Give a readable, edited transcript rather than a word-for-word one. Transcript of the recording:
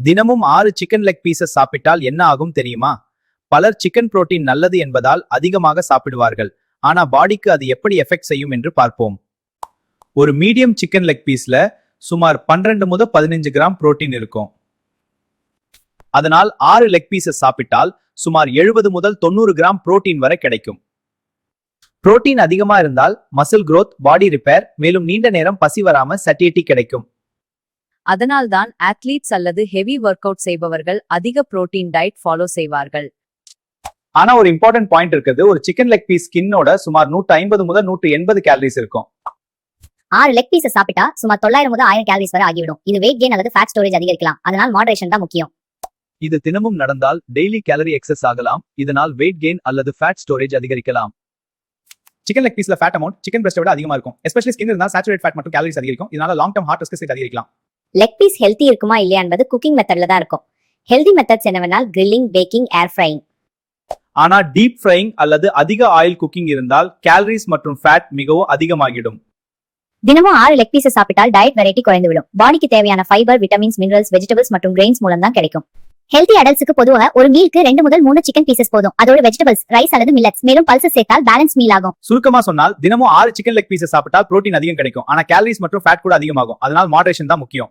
தினமும் 6 chicken leg pieces சாப்பிட்டால் என்ன ஆகும் தெரியுமா? பலர் சிக்கன் புரோட்டீன் நல்லது என்பதால் அதிகமாக சாப்பிடுவார்கள். ஆனா பாடிக்கு அது எப்படி எஃபெக்ட் செய்யும் என்று பார்ப்போம். ஒரு மீடியம் சிக்கன் லெக் பீஸ்ல சுமார் 12 முதல் 15 கிராம் புரோட்டீன் இருக்கும். அதனால் 6 லெக் பீசஸ் சாப்பிட்டால் சுமார் 70 முதல் 90 கிராம் புரோட்டீன் வரை கிடைக்கும். புரோட்டீன் அதிகமா இருந்தால் மசில் growth, பாடி ரிப்பேர், மேலும் நீண்ட நேரம் பசி வராம சட்டியட்டி கிடைக்கும். அதனால்தான் அத்லீட்ஸ் அல்லது ஹெவி ஒர்க் அவுட் செய்பவர்கள் அதிக புரோட்டீன் டயட் ஃபாலோ செய்வார்கள். ஆனா ஒரு இம்பார்ட்டன்ட் பாயிண்ட் இருக்குது. ஒரு சிக்கன் லெக் பீஸ் ஸ்கின்னோட சுமார் 150 முதல் 180 கேலரிஸ் இருக்கும். 6 லெக் பீஸ் சாப்பிட்டா சுமார் 900 முதல் 1000 கேலரிஸ் வரை ஆகிவிடும். இது வெயிட் கெயின் அல்லது ஃபேட் ஸ்டோரேஜ் அதிகரிக்கலாம். அதனால் மாடரேஷன் தான் முக்கியம். இது தினமும் நடந்தால் டெய்லி கேலரி எக்ஸஸ் ஆகலாம். இதனால் வெயிட் கெயின் அல்லது ஃபேட் ஸ்டோரேஜ் அதிகரிக்கலாம். சிக்கன் லெக் பீஸ்ல ஃபேட் அமௌண்ட் சிக்கன் பிரஸ்ட்டை விட அதிகமா இருக்கும். எஸ்பெஷலி ஸ்கின் இருந்தால் சேச்சுரேட் ஃபேட் மற்றும் கேலரிஸ் அதிகரிக்கும். இதனால லாங் டர்ம் ஹார்ட் ரிஸ்க் அதிகரிக்கலாம். லெக் பீஸ் ஹெல்த்தி இருக்குமா இல்லையா என்பது குக்கிங் மெத்தட்ல தான் இருக்கும். ஹெல்தி மெத்தட்ஸ் என்னவென்றால் கிரில்லிங், பேக்கிங், ஏர் ஃப்ரைங். ஆனா டீப் ஃப்ரைங் அல்லது அதிக ஆயில் குக்கிங் இருந்தால் கேலரிஸ் மற்றும் ஃபேட் மிகவும் அதிகமாகிடும். தினமும் 6 லெக் பீஸ் சாப்பிட்டால் டயட் வெரைட்டி குறைந்துவிடும். பாடிக்கு தேவையான ஃபைபர், விட்டமின்ஸ், மினரல்ஸ், வெஜிடபிள்ஸ் மற்றும் கிரெயின்ஸ் மூலம் தான் கிடைக்கும். ஹெல்தி அடல்ட்ஸ்க்கு பொதுவாக ஒரு மீலுக்கு 2 முதல் 3 சிக்கன் பீசஸ் போதும். அதோட வெஜிடபிள்ஸ், ரைஸ் அல்லது மில்லட்ஸ், மேலும் பல்சஸ் சேர்த்தால் பேலன்ஸ் மீல் ஆகும். சுருக்கமா சொன்னால் தினமும் 6 சிக்கன் லெக் பீசஸ் சாப்பிட்டால் புரோட்டீன் அதிகம் கிடைக்கும். ஆனா கேலரிஸ் மற்றும் ஃபேட் கூட அதிகமாகும். அதனால் மாடரேஷன் தான் முக்கியம்.